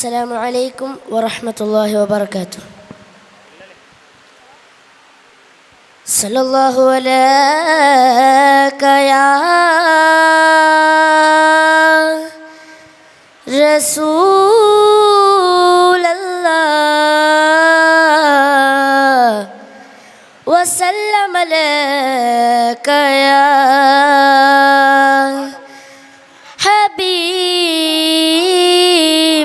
السلام عليكم ورحمة الله وبركاته. صلى الله عليك يا رسول الله وسلم عليك يا حبيب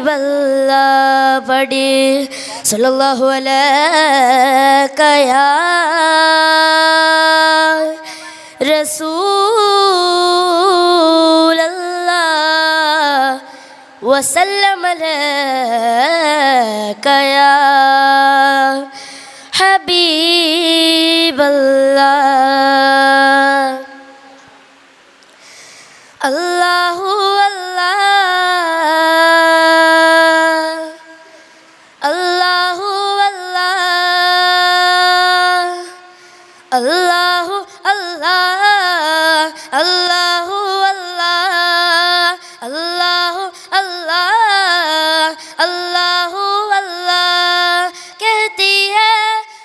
الله पढ़े सल्लल्लाहु अलैका या रसूल अल्लाह वसल्लम अलैका या हबीब अल्लाह। अल्लाहु Allahu Allah, Allahu Allah, Allahu Allah, Allahu Allah कहती है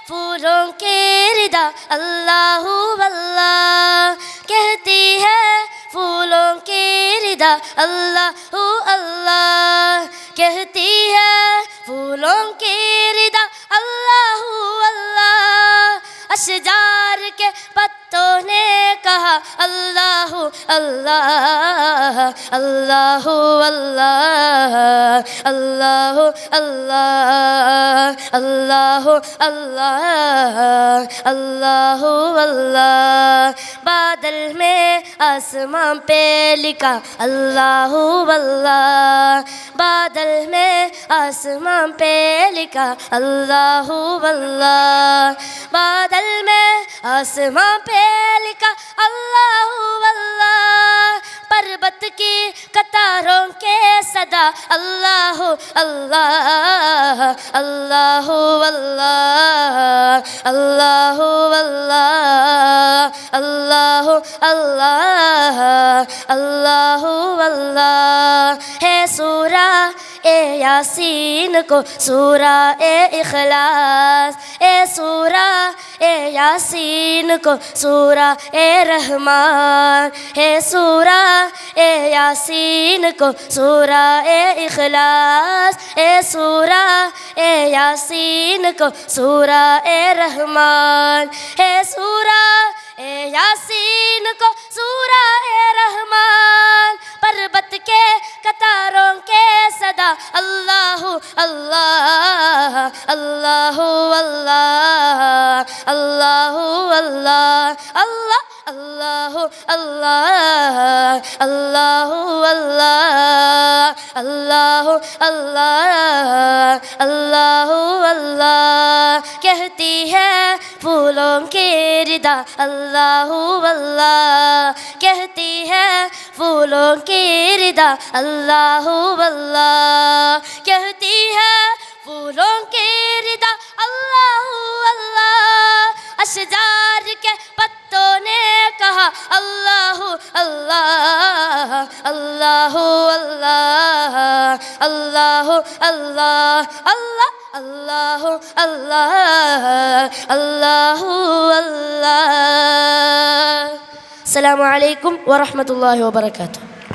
फूलों की रिदा। अल्लाहु अल्लाह कहती है फूलों की रिदा। अल्लाहु अल्लाह कहती है फूलों की रिदा। अल्लाहु अल्लाह अशजार के पत्तों ने कहा अल्लाहु अल्लाह, अल्लाहु अल्लाह, अल्लाहु अल्लाह, अल्लाहु अल्लाह, अल्लाहु अल्लाह। बादल में आसमां पे लिखा अल्लाहु अल्लाह। बादल में आसमां पे लिखा अल्लाहु अल्लाह। बादल में आसमां पे लिखा अल्लाहु अल्लाह। पर्वत की कतारों के सदा अल्लाहु अल्लाह, अल्लाहु अल्लाह, अल्लाहु अल्लाह, अल्लाहु अल्लाह, अल्लाहु अल्लाह। है सूरा ए यासीन को सूरा ए इखलास, ए सूरा ए यासीन को सूरा ए रहमान, है सूरा ए यासीन को सूरा ए इखलास, ए सूरा ए यासीन को सूरा ए रहमान, है सूरा ए यासीन को सूरा ए रहमान। पर्वत के कतारों के सदा अल्लाहु अल्लाह, अल्लाहु अल्लाह, अल्लाहु अल्लाह, अल्लाह अल्लाहु अल्लाह, अल्लाहु अल्लाह, अल्लाहु अल्लाह, अल्लाहु अल्लाह कहती है फूलों की रिदा। अल्लाहु अल्लाह कहती है फूलों की रिदा। अल्लाहु अल्लाह कहती है फूलों की रिदा। अल्लाहु अल्लाह अशजार के पत्तों ने कहा अल्लाहु अल्लाह, अल्लाहु अल्लाह, अल्लाहु अल्लाह, अल्लाह अल्लाहु अल्लाह, अल्लाहु अल्लाह। अस्सलामु अलैकुम व रहमतुल्लाहि व बरकातुहू।